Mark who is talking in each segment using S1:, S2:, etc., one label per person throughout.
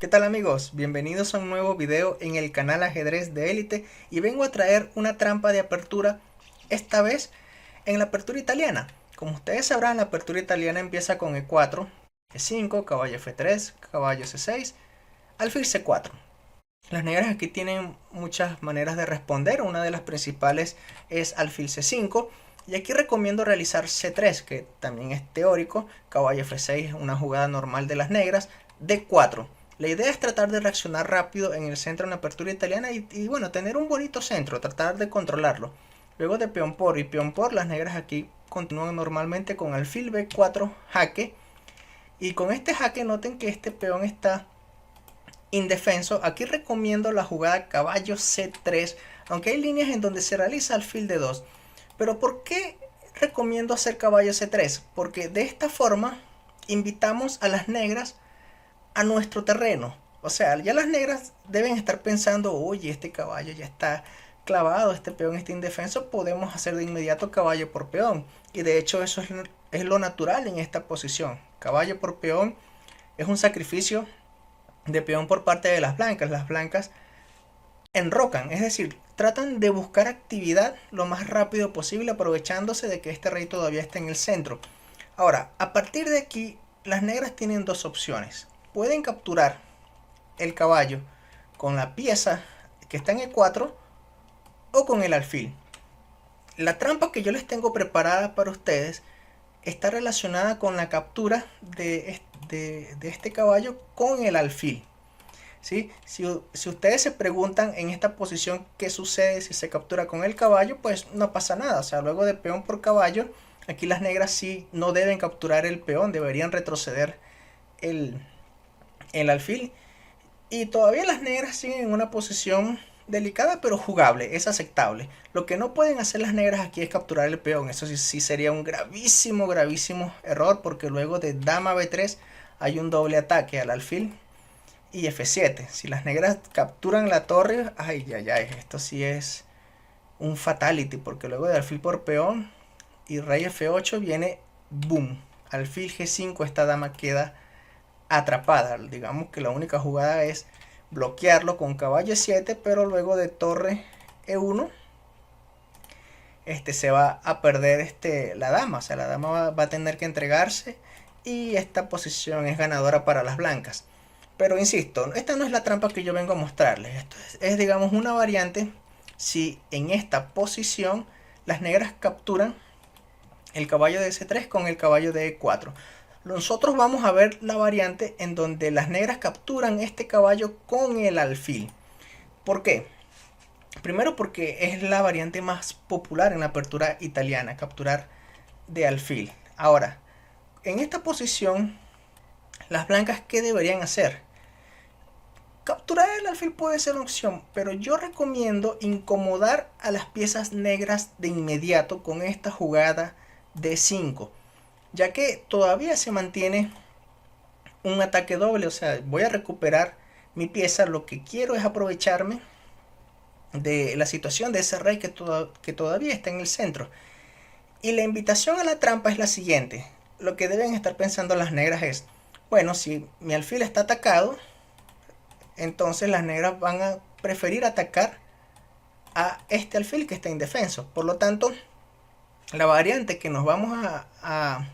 S1: ¿Qué tal amigos? Bienvenidos a un nuevo video en el canal Ajedrez de Élite y vengo a traer una trampa de apertura, esta vez en la apertura italiana. Como ustedes sabrán, la apertura italiana empieza con E4, E5, caballo F3, caballo C6, alfil C4. Las negras aquí tienen muchas maneras de responder, una de las principales es alfil C5 y aquí recomiendo realizar C3, que también es teórico, caballo F6, una jugada normal de las negras, D4. La idea es tratar de reaccionar rápido en el centro de una apertura italiana y bueno, tener un bonito centro, tratar de controlarlo. Luego de peón por y peón por, las negras aquí continúan normalmente con alfil B4 jaque. Y con este jaque noten que este peón está indefenso. Aquí recomiendo la jugada caballo C3, aunque hay líneas en donde se realiza alfil D2. Pero ¿por qué recomiendo hacer caballo C3? Porque de esta forma invitamos a las negras a nuestro terreno. O sea, ya las negras deben estar pensando, oye, este caballo ya está clavado, este peón está indefenso, podemos hacer de inmediato caballo por peón. Y de hecho eso es lo natural en esta posición. Caballo por peón es un sacrificio de peón por parte de las blancas. Las blancas enrocan, es decir, tratan de buscar actividad lo más rápido posible aprovechándose de que este rey todavía está en el centro. Ahora, a partir de aquí, las negras tienen dos opciones. Pueden capturar el caballo con la pieza que está en E4 o con el alfil. La trampa que yo les tengo preparada para ustedes está relacionada con la captura de este caballo con el alfil. ¿Sí? Si ustedes se preguntan en esta posición qué sucede si se captura con el caballo, pues no pasa nada. O sea, luego de peón por caballo, aquí las negras sí no deben capturar el peón, deberían retroceder el alfil. Y todavía las negras siguen en una posición delicada pero jugable, es aceptable. Lo que no pueden hacer las negras aquí es capturar el peón. Eso sí sería un gravísimo error, porque luego de dama B3 hay un doble ataque al alfil y F7. Si las negras capturan la torre, ay, esto sí es un fatality, porque luego de alfil por peón y rey F8 viene boom, alfil G5, esta dama queda atrapada. Digamos que la única jugada es bloquearlo con caballo E7, pero luego de torre E1 se va a perder la dama. O sea, la dama va a tener que entregarse y esta posición es ganadora para las blancas. Pero insisto, esta no es la trampa que yo vengo a mostrarles. Esto es digamos una variante si en esta posición las negras capturan el caballo de C3 con el caballo de E4. Nosotros vamos a ver la variante en donde las negras capturan este caballo con el alfil. ¿Por qué? Primero porque es la variante más popular en la apertura italiana, capturar de alfil. Ahora, en esta posición, las blancas, ¿qué deberían hacer? Capturar el alfil puede ser una opción, pero yo recomiendo incomodar a las piezas negras de inmediato con esta jugada de 5, ya que todavía se mantiene un ataque doble. O sea, voy a recuperar mi pieza. Lo que quiero es aprovecharme de la situación de ese rey que todavía está en el centro. Y la invitación a la trampa es la siguiente. Lo que deben estar pensando las negras es, bueno, si mi alfil está atacado, entonces las negras van a preferir atacar a este alfil que está indefenso. Por lo tanto, la variante que nos vamos a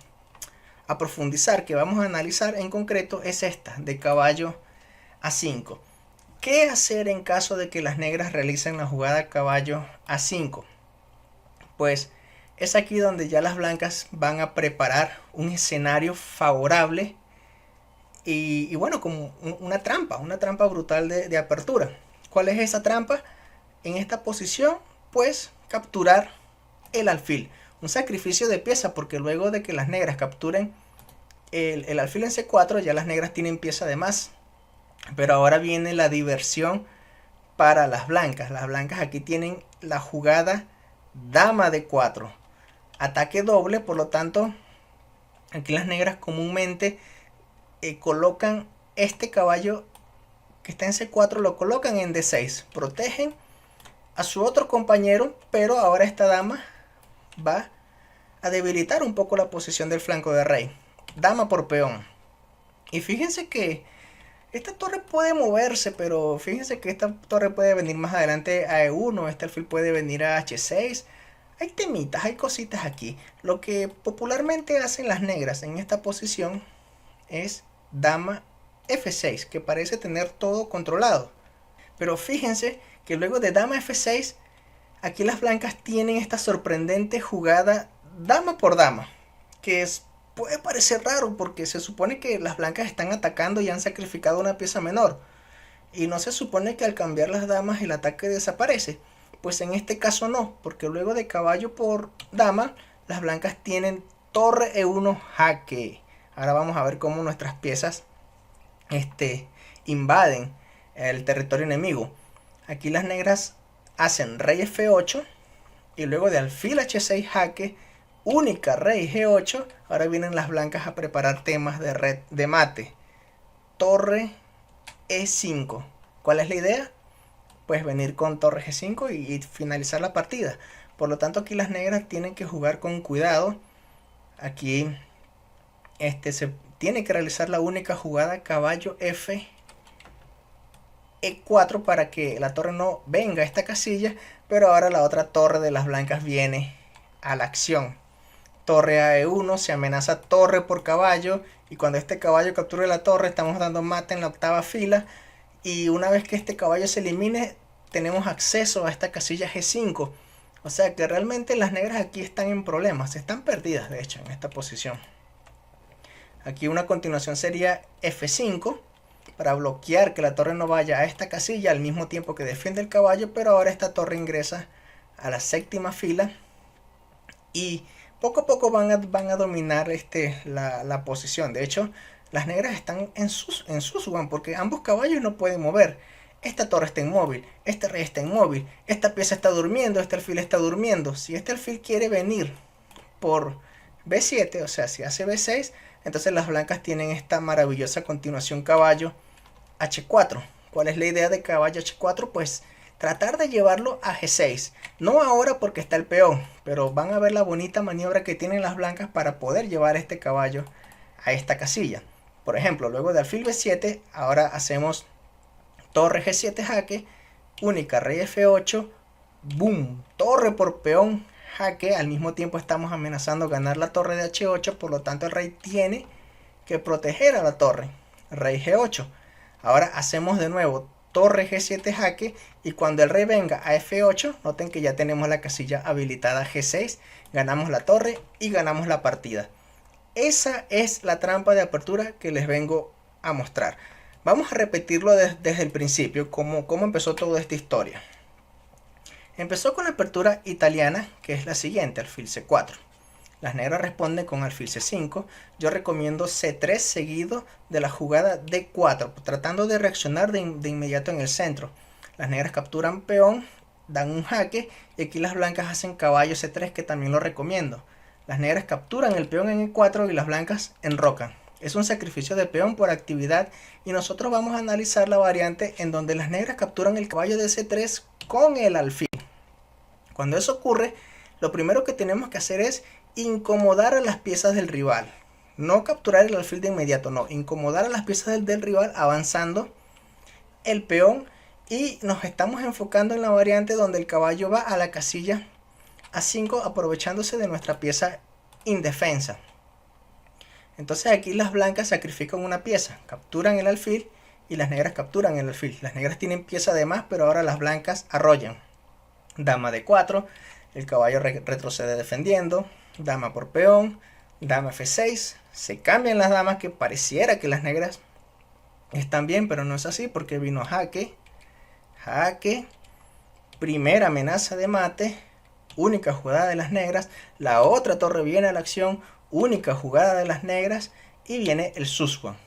S1: profundizar, que vamos a analizar en concreto, es esta, de caballo A5. ¿Qué hacer en caso de que las negras realicen la jugada caballo A5? Pues es aquí donde ya las blancas van a preparar un escenario favorable y bueno, como una trampa brutal de apertura. ¿Cuál es esa trampa? En esta posición, pues capturar el alfil. Un sacrificio de pieza, porque luego de que las negras capturen el alfil en C4, ya las negras tienen pieza de más. Pero ahora viene la diversión para las blancas. Las blancas aquí tienen la jugada dama de 4. Ataque doble, por lo tanto, aquí las negras comúnmente colocan este caballo que está en C4, lo colocan en D6. Protegen a su otro compañero, pero ahora esta dama va a debilitar un poco la posición del flanco de rey. Dama por peón. Y fíjense que Esta torre puede moverse, pero fíjense que esta torre puede venir más adelante a E1, este alfil puede venir a H6. Hay temitas, hay cositas aquí. Lo que popularmente hacen las negras en esta posición es dama F6, que parece tener todo controlado. Pero fíjense que luego de dama F6, aquí las blancas tienen esta sorprendente jugada dama por dama, que puede parecer raro porque se supone que las blancas están atacando y han sacrificado una pieza menor. Y no se supone que al cambiar las damas el ataque desaparece. Pues en este caso no, porque luego de caballo por dama, las blancas tienen torre E1 jaque. Ahora vamos a ver cómo nuestras piezas invaden el territorio enemigo. Aquí las negras hacen rey F8 y luego de alfil H6 jaque, única rey G8. Ahora vienen las blancas a preparar temas de red de mate. Torre E5. ¿Cuál es la idea? Pues venir con torre G5 y finalizar la partida. Por lo tanto aquí las negras tienen que jugar con cuidado. Aquí se tiene que realizar la única jugada caballo F E4 para que la torre no venga a esta casilla, pero ahora la otra torre de las blancas viene a la acción. Torre a E1, se amenaza torre por caballo, y cuando este caballo capture la torre estamos dando mate en la octava fila, y una vez que este caballo se elimine tenemos acceso a esta casilla G5. O sea que realmente las negras aquí están en problemas, están perdidas de hecho en esta posición. Aquí una continuación sería F5 para bloquear que la torre no vaya a esta casilla al mismo tiempo que defiende el caballo, pero ahora esta torre ingresa a la séptima fila y poco a poco van a dominar la posición. De hecho, las negras están en sus one porque ambos caballos no pueden mover. Esta torre está inmóvil, este rey está inmóvil, esta pieza está durmiendo, este alfil está durmiendo. Si este alfil quiere venir por B7, o sea, si hace B6, entonces las blancas tienen esta maravillosa continuación caballo H4. ¿Cuál es la idea de caballo H4? Pues tratar de llevarlo a G6. No ahora porque está el peón, pero van a ver la bonita maniobra que tienen las blancas para poder llevar este caballo a esta casilla. Por ejemplo, luego de alfil B7, ahora hacemos torre G7 jaque, única rey F8, boom, torre por peón jaque. Al mismo tiempo estamos amenazando ganar la torre de H8, por lo tanto el rey tiene que proteger a la torre, rey G8. Ahora hacemos de nuevo torre G7 jaque, y cuando el rey venga a F8, noten que ya tenemos la casilla habilitada G6, ganamos la torre y ganamos la partida. Esa es la trampa de apertura que les vengo a mostrar. Vamos a repetirlo desde el principio, cómo empezó toda esta historia. Empezó con la apertura italiana, que es la siguiente, alfil C4. Las negras responden con alfil C5. Yo recomiendo C3 seguido de la jugada D4, tratando de reaccionar de inmediato en el centro. Las negras capturan peón, dan un jaque, y aquí las blancas hacen caballo C3, que también lo recomiendo. Las negras capturan el peón en E4 y las blancas enrocan. Es un sacrificio de peón por actividad, y nosotros vamos a analizar la variante en donde las negras capturan el caballo de C3 con el alfil. Cuando eso ocurre, lo primero que tenemos que hacer es incomodar a las piezas del rival. No capturar el alfil de inmediato, no, incomodar a las piezas del rival avanzando el peón, y nos estamos enfocando en la variante donde el caballo va a la casilla A5 aprovechándose de nuestra pieza indefensa. Entonces aquí las blancas sacrifican una pieza, capturan el alfil y las negras capturan el alfil. Las negras tienen pieza de más, pero ahora las blancas arrollan. Dama D4, el caballo retrocede defendiendo, dama por peón, dama F6, se cambian las damas, que pareciera que las negras están bien, pero no es así porque vino jaque, jaque, primera amenaza de mate, única jugada de las negras, la otra torre viene a la acción, única jugada de las negras, y viene el suswan.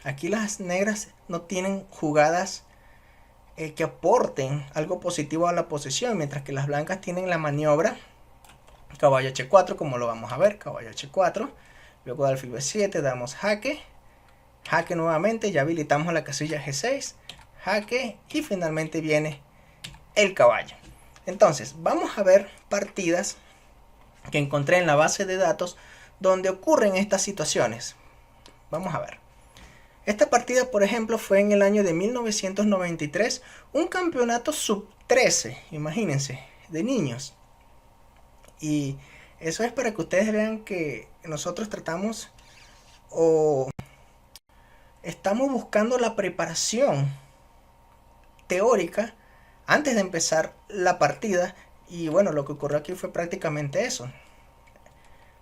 S1: Aquí las negras no tienen jugadas que aporten algo positivo a la posición, mientras que las blancas tienen la maniobra caballo H4, como lo vamos a ver, caballo H4, luego de alfil B7 damos jaque, jaque nuevamente, ya habilitamos la casilla G6, jaque, y finalmente viene el caballo. Entonces vamos a ver partidas que encontré en la base de datos donde ocurren estas situaciones. Vamos a ver. Esta partida, por ejemplo, fue en el año de 1993, un campeonato sub-13, imagínense, de niños. Y eso es para que ustedes vean que nosotros tratamos o estamos buscando la preparación teórica antes de empezar la partida. Y bueno, lo que ocurrió aquí fue prácticamente eso.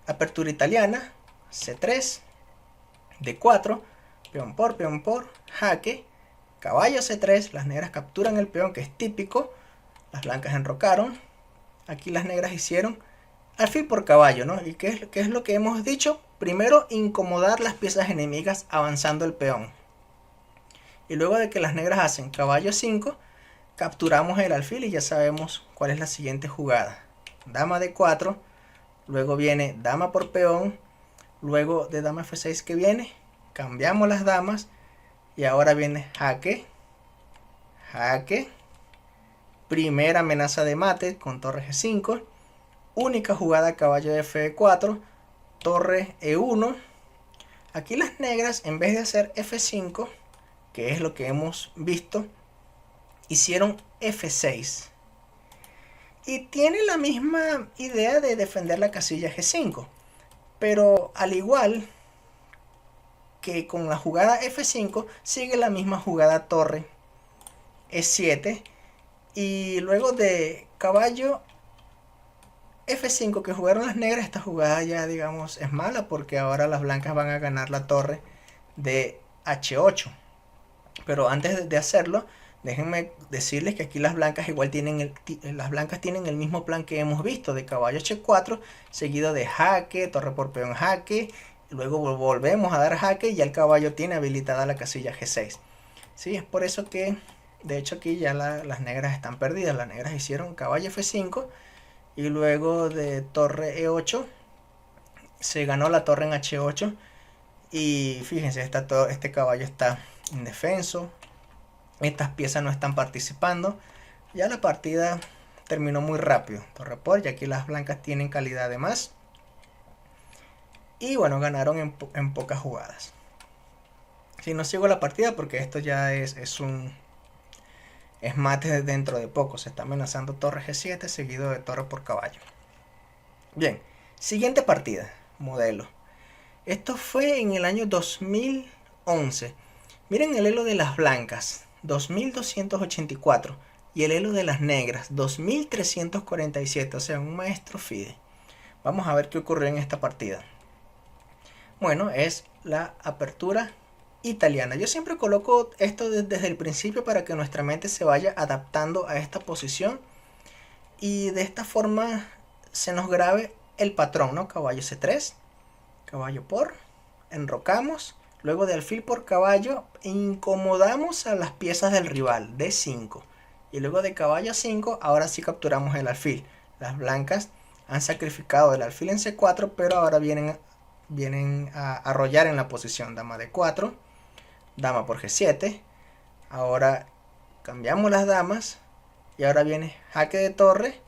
S1: Apertura italiana, C3, D4, peón por, jaque, caballo C3, las negras capturan el peón, que es típico, las blancas enrocaron, aquí las negras hicieron alfil por caballo, ¿no? ¿Y qué es lo que hemos dicho? Primero, incomodar las piezas enemigas avanzando el peón. Y luego de que las negras hacen caballo 5, capturamos el alfil y ya sabemos cuál es la siguiente jugada. Dama D4, luego viene dama por peón, luego de dama F6 que viene, cambiamos las damas y ahora viene jaque, jaque, primera amenaza de mate con torre G5, única jugada caballo F4, torre E1. Aquí las negras, en vez de hacer F5, que es lo que hemos visto, hicieron F6. Y tiene la misma idea de defender la casilla G5. Pero al igual que con la jugada F5, sigue la misma jugada torre E7. Y luego de caballo F5 que jugaron las negras, esta jugada ya digamos es mala porque ahora las blancas van a ganar la torre de H8. Pero antes de hacerlo, déjenme decirles que aquí las blancas igual tienen el mismo plan que hemos visto de caballo H4 seguido de jaque, torre por peón jaque, luego volvemos a dar jaque y ya el caballo tiene habilitada la casilla G6. Sí, es por eso que de hecho aquí ya las negras están perdidas. Las negras hicieron caballo F5 y luego de torre E8 se ganó la torre en H8 y fíjense, este caballo está indefenso, estas piezas no están participando, ya la partida terminó muy rápido. Torre por, y aquí las blancas tienen calidad de más y bueno, ganaron en pocas jugadas. Si no sigo la partida porque esto ya es mate dentro de poco. Se está amenazando torre G7 seguido de torre por caballo. Bien, siguiente partida, modelo. Esto fue en el año 2011. Miren el elo de las blancas, 2284. Y el elo de las negras, 2347. O sea, un maestro FIDE. Vamos a ver qué ocurrió en esta partida. Bueno, es la apertura italiana. Yo siempre coloco esto desde el principio para que nuestra mente se vaya adaptando a esta posición. Y de esta forma se nos grabe el patrón, ¿no? Caballo C3. Caballo por, enrocamos, luego de alfil por caballo incomodamos a las piezas del rival, D5, y luego de caballo 5 ahora sí capturamos el alfil. Las blancas han sacrificado el alfil en C4, pero ahora vienen a arrollar en la posición. Dama D4, dama por G7, ahora cambiamos las damas y ahora viene jaque de torre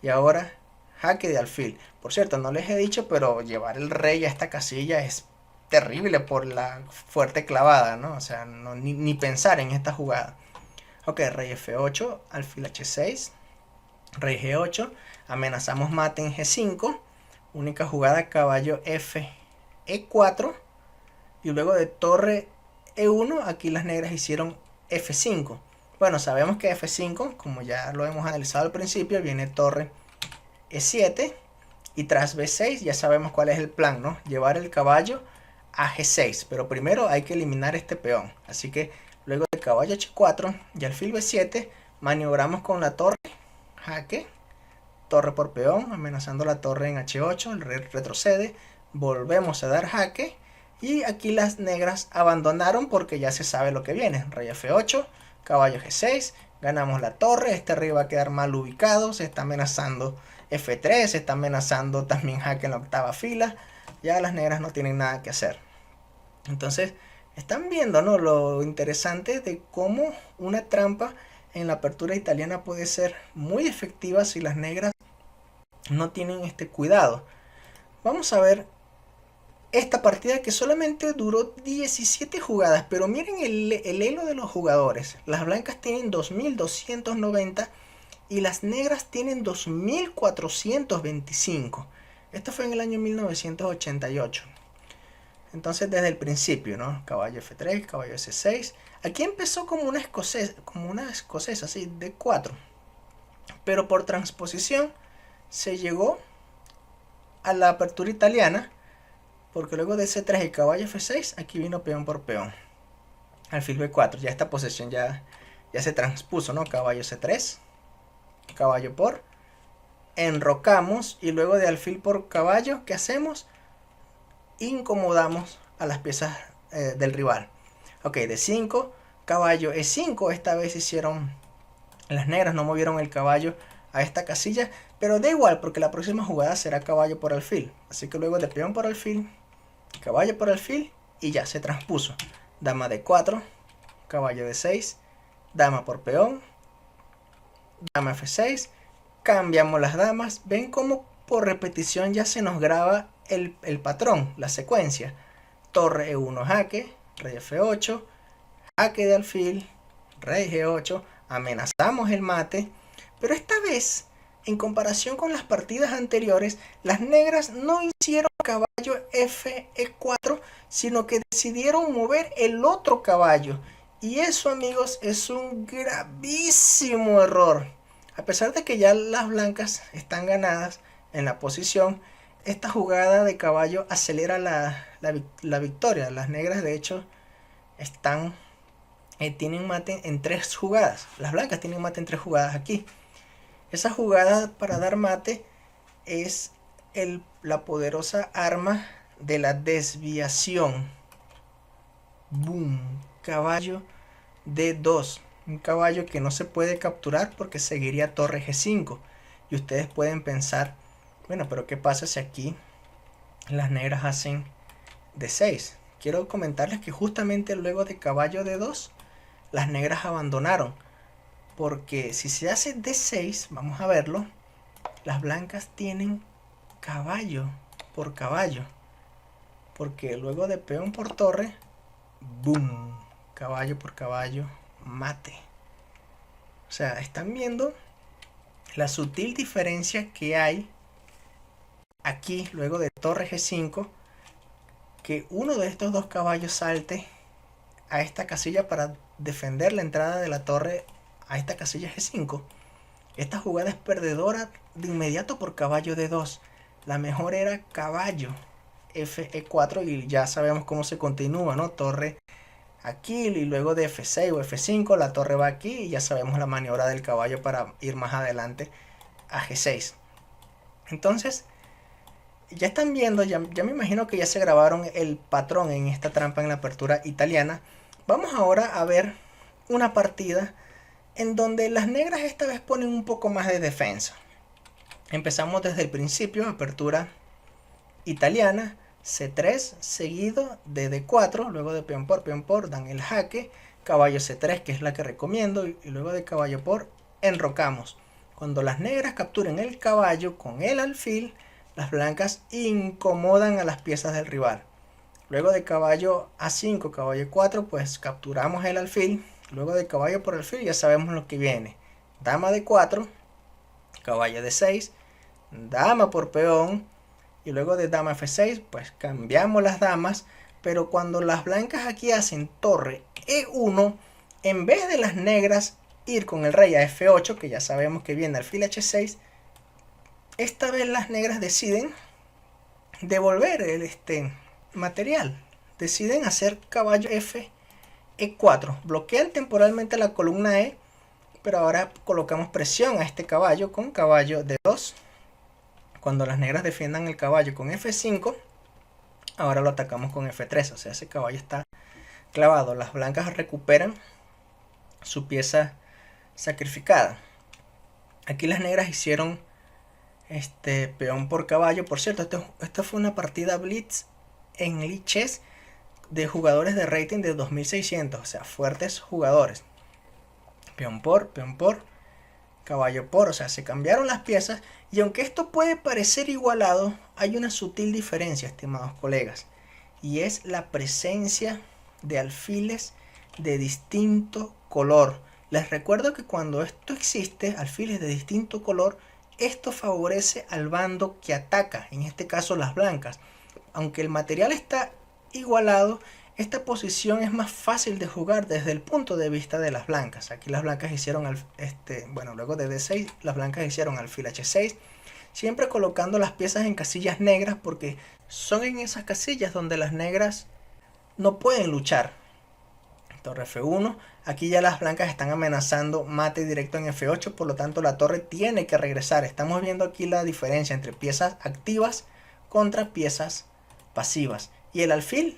S1: y ahora jaque de alfil. Por cierto, no les he dicho, pero llevar el rey a esta casilla es terrible por la fuerte clavada, ¿no? O sea, ni pensar en esta jugada. Ok, rey F8, alfil H6, rey G8, amenazamos mate en G5, única jugada caballo F, E4, y luego de torre E1, aquí las negras hicieron F5. Bueno, sabemos que F5, como ya lo hemos analizado al principio, viene torre E7 y tras B6 ya sabemos cuál es el plan, ¿no? Llevar el caballo a G6, pero primero hay que eliminar este peón. Así que luego de caballo H4 y alfil B7 maniobramos con la torre, jaque, torre por peón, amenazando la torre en H8, el rey retrocede, volvemos a dar jaque y aquí las negras abandonaron porque ya se sabe lo que viene. Rey F8, caballo G6, ganamos la torre, este rey va a quedar mal ubicado, se está amenazando F3, se está amenazando también jaque en la octava fila, ya las negras no tienen nada que hacer. Entonces, están viendo, ¿no?, lo interesante de cómo una trampa en la apertura italiana puede ser muy efectiva si las negras no tienen este cuidado. Vamos a ver esta partida que solamente duró 17 jugadas, pero miren el elo de los jugadores. Las blancas tienen 2290 y las negras tienen 2425. Esto fue en el año 1988. Entonces desde el principio, ¿no? Caballo F3, caballo S6. Aquí empezó como una escocesa así, de 4. Pero por transposición se llegó a la apertura italiana, porque luego de C3 y caballo F6, aquí vino peón por peón. Alfil B4, ya esta posesión ya se transpuso, ¿no? Caballo C3, caballo por, enrocamos y luego de alfil por caballo, ¿qué hacemos? Incomodamos a las piezas del rival. Ok, D5, caballo E5, esta vez hicieron, las negras no movieron el caballo a esta casilla, pero da igual porque la próxima jugada será caballo por alfil. Así que luego de peón por alfil, caballo por alfil y ya se transpuso. Dama D4, caballo D6, dama por peón, dama F6, cambiamos las damas. Ven cómo por repetición ya se nos graba el patrón, la secuencia. Torre E1 jaque, rey F8, jaque de alfil, rey G8, amenazamos el mate, pero esta vez, en comparación con las partidas anteriores, las negras no hicieron caballo Fe4, sino que decidieron mover el otro caballo. Y eso, amigos, es un gravísimo error. A pesar de que ya las blancas están ganadas en la posición, esta jugada de caballo acelera la victoria. Las negras, de hecho, tienen mate en 3 jugadas. Las blancas tienen mate en 3 jugadas aquí. Esa jugada para dar mate es la poderosa arma de la desviación. Boom. Caballo D2. Un caballo que no se puede capturar porque seguiría torre G5. Y ustedes pueden pensar, bueno, pero ¿qué pasa si aquí las negras hacen D6? Quiero comentarles que justamente luego de caballo D2, las negras abandonaron. Porque si se hace D6, vamos a verlo, las blancas tienen caballo por caballo. Porque luego de peón por torre, boom, caballo por caballo, mate. O sea, están viendo la sutil diferencia que hay aquí, luego de torre G5, que uno de estos dos caballos salte a esta casilla para defender la entrada de la torre a esta casilla G5. Esta jugada es perdedora de inmediato por caballo D2. La mejor era caballo Fe4 y ya sabemos cómo se continúa, ¿no? Torre aquí y luego de F6 o F5 la torre va aquí y ya sabemos la maniobra del caballo para ir más adelante a G6. Entonces, ya están viendo, ya me imagino que ya se grabaron el patrón en esta trampa en la apertura italiana. Vamos ahora a ver una partida en donde las negras esta vez ponen un poco más de defensa. Empezamos desde el principio, apertura italiana, C3 seguido de D4, luego de peón por, dan el jaque, caballo C3 que es la que recomiendo y luego de caballo por, enrocamos. Cuando las negras capturen el caballo con el alfil, las blancas incomodan a las piezas del rival. Luego de caballo A5, caballo 4, pues capturamos el alfil. Luego de caballo por alfil ya sabemos lo que viene. Dama de 4, caballo de 6, dama por peón. Y luego de dama F6, pues cambiamos las damas. Pero cuando las blancas aquí hacen torre E1, en vez de las negras ir con el rey a F8, que ya sabemos que viene alfil H6, esta vez las negras deciden devolver el material. Deciden hacer caballo E4. Bloquean temporalmente la columna E, pero ahora colocamos presión a este caballo con caballo D2. Cuando las negras defiendan el caballo con F5, ahora lo atacamos con F3. O sea, ese caballo está clavado. Las blancas recuperan su pieza sacrificada. Aquí las negras hicieron peón por caballo. Por cierto, esto fue una partida blitz en Lichess de jugadores de rating de 2600, o sea, fuertes jugadores. Peón por, caballo por, o sea, se cambiaron las piezas. Y aunque esto puede parecer igualado, hay una sutil diferencia, estimados colegas. y es la presencia de alfiles de distinto color. Les recuerdo que cuando esto existe, alfiles de distinto color, esto favorece al bando que ataca, en este caso las blancas. Aunque el material está igualado, esta posición es más fácil de jugar desde el punto de vista de las blancas. Aquí las blancas hicieron, luego de D6, las blancas hicieron alfil H6, siempre colocando las piezas en casillas negras porque son en esas casillas donde las negras no pueden luchar. Torre F1, aquí ya las blancas están amenazando mate directo en F8, por lo tanto la torre tiene que regresar. Estamos viendo aquí la diferencia entre piezas activas contra piezas pasivas. Y el alfil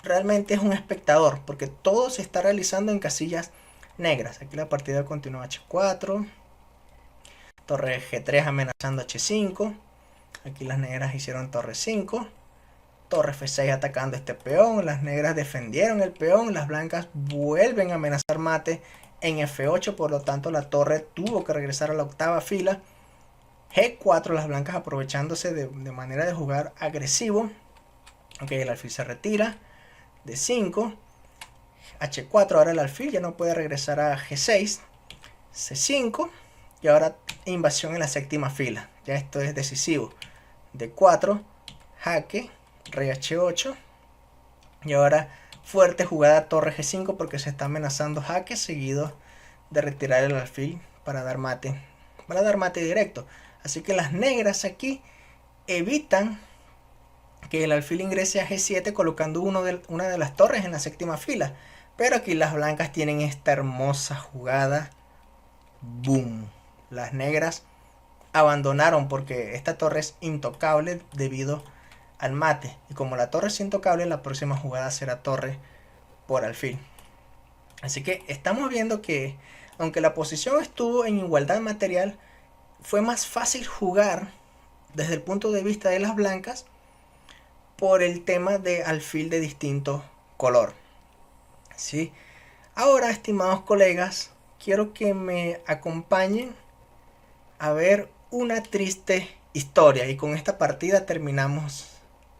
S1: realmente es un espectador porque todo se está realizando en casillas negras. Aquí la partida continúa H4, torre G3 amenazando H5, aquí las negras hicieron torre 5, torre F6 atacando este peón, las negras defendieron el peón, las blancas vuelven a amenazar mate en F8, por lo tanto la torre tuvo que regresar a la octava fila. G4, las blancas aprovechándose de manera de jugar agresivo. Ok, el alfil se retira. D5, H4, ahora el alfil ya no puede regresar a G6, C5, y ahora invasión en la séptima fila, ya esto es decisivo. D4, jaque, rey H8, y ahora fuerte jugada torre G5 porque se está amenazando jaque seguido de retirar el alfil para dar mate directo. Así que las negras aquí evitan que el alfil ingrese a G7 colocando una de las torres en la séptima fila. Pero aquí las blancas tienen esta hermosa jugada. ¡Boom! Las negras abandonaron porque esta torre es intocable debido al mate. Y como la torre es intocable, la próxima jugada será torre por alfil. Así que estamos viendo que aunque la posición estuvo en igualdad material, fue más fácil jugar desde el punto de vista de las blancas por el tema de alfil de distinto color. ¿Sí? Ahora, estimados colegas, quiero que me acompañen a ver una triste historia, y con esta partida terminamos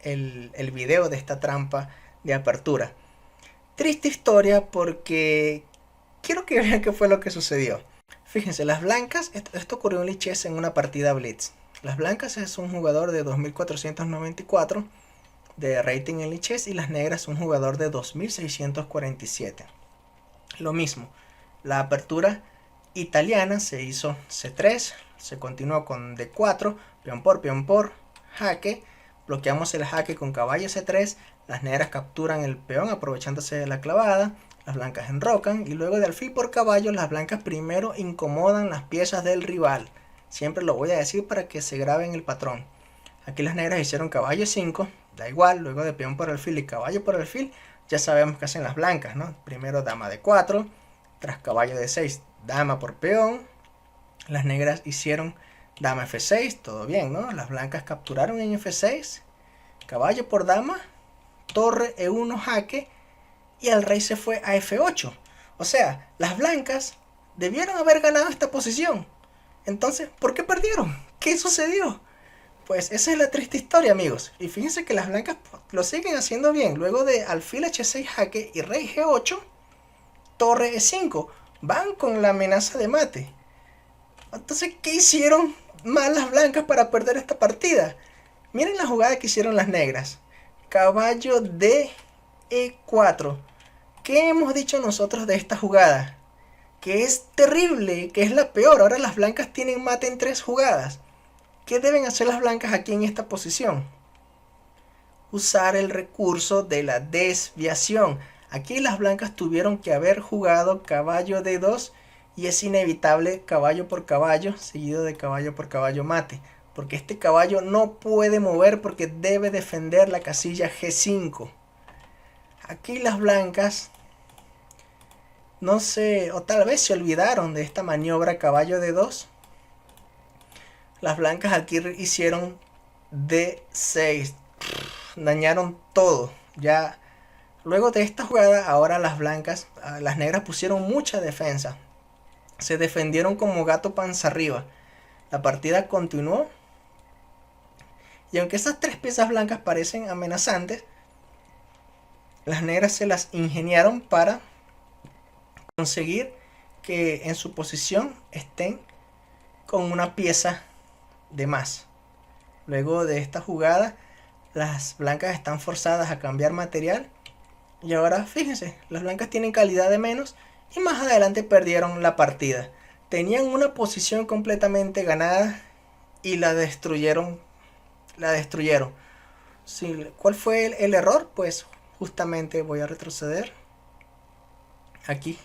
S1: el video de esta trampa de apertura. Triste historia porque quiero que vean qué fue lo que sucedió. Fíjense, las blancas, esto ocurrió en Lichess en una partida Blitz. Las blancas es un jugador de 2494 de rating en Lichess y las negras un jugador de 2647. Lo mismo, la apertura italiana se hizo C3, se continuó con D4, peón por, jaque, bloqueamos el jaque con caballo C3, las negras capturan el peón aprovechándose de la clavada, las blancas enrocan y luego de alfil por caballo las blancas primero incomodan las piezas del rival. Siempre lo voy a decir para que se grabe en el patrón. Aquí las negras hicieron caballo 5, da igual, luego de peón por alfil y caballo por alfil, ya sabemos qué hacen las blancas, ¿no? Primero dama de 4, tras caballo de 6, dama por peón. Las negras hicieron dama F6, todo bien, ¿no? Las blancas capturaron en F6, caballo por dama, torre E1 jaque, y el rey se fue a F8. O sea, las blancas debieron haber ganado esta posición. Entonces, ¿por qué perdieron? ¿Qué sucedió? Pues esa es la triste historia, amigos. Y fíjense que las blancas lo siguen haciendo bien. Luego de alfil H6 jaque y rey G8, torre E5. Van con la amenaza de mate. Entonces, ¿qué hicieron mal las blancas para perder esta partida? Miren la jugada que hicieron las negras. Caballo de E4. ¿Qué hemos dicho nosotros de esta jugada? Que es terrible, que es la peor. Ahora las blancas tienen mate en 3 jugadas. ¿Qué deben hacer las blancas aquí en esta posición? Usar el recurso de la desviación. Aquí las blancas tuvieron que haber jugado caballo D2 y es inevitable caballo por caballo seguido de caballo por caballo mate. Porque este caballo no puede mover porque debe defender la casilla G5. Aquí las blancas no sé, o tal vez se olvidaron de esta maniobra caballo D2. Las blancas aquí hicieron D6. Dañaron todo. Ya luego de esta jugada, ahora las blancas, las negras pusieron mucha defensa. Se defendieron como gato panza arriba. La partida continuó. Y aunque estas 3 piezas blancas parecen amenazantes, Las negras se las ingeniaron para conseguir que en su posición estén con una pieza de más. Luego de esta jugada, las blancas están forzadas a cambiar material. Y ahora fíjense, las blancas tienen calidad de menos y más adelante perdieron la partida. Tenían una posición completamente ganada y la destruyeron. La destruyeron. Sí, ¿cuál fue el error? Pues justamente voy a retroceder. Aquí.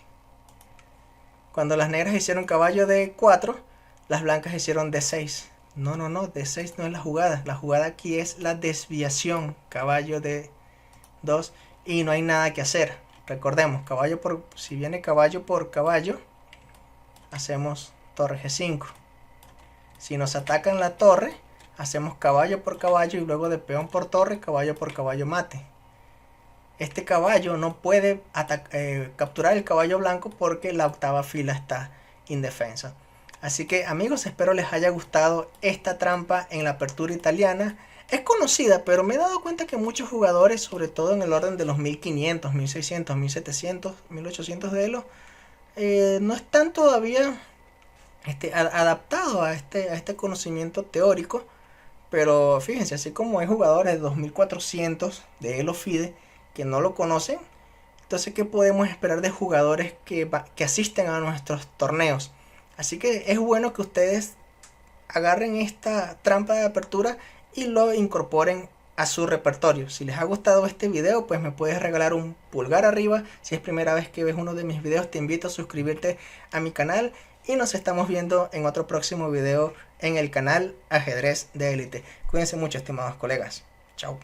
S1: Cuando las negras hicieron caballo de 4, las blancas hicieron de 6. No, no, no, de 6 no es la jugada. La jugada aquí es la desviación. Caballo de 2 y no hay nada que hacer. Recordemos, si viene caballo por caballo, hacemos torre G5. Si nos atacan la torre, hacemos caballo por caballo y luego de peón por torre, caballo por caballo mate. Este caballo no puede capturar el caballo blanco porque la octava fila está indefensa. Así que amigos, espero les haya gustado esta trampa en la apertura italiana. Es conocida, pero me he dado cuenta que muchos jugadores, sobre todo en el orden de los 1500, 1600, 1700, 1800 de Elo, no están todavía adaptados a este conocimiento teórico. Pero fíjense, así como hay jugadores de 2400 de Elo Fide que no lo conocen, entonces ¿qué podemos esperar de jugadores que asisten a nuestros torneos? Así que es bueno que ustedes agarren esta trampa de apertura y lo incorporen a su repertorio. Si les ha gustado este video, pues me puedes regalar un pulgar arriba. Si es primera vez que ves uno de mis videos, te invito a suscribirte a mi canal y nos estamos viendo en otro próximo video en el canal Ajedrez de Élite. Cuídense mucho, estimados colegas. Chao.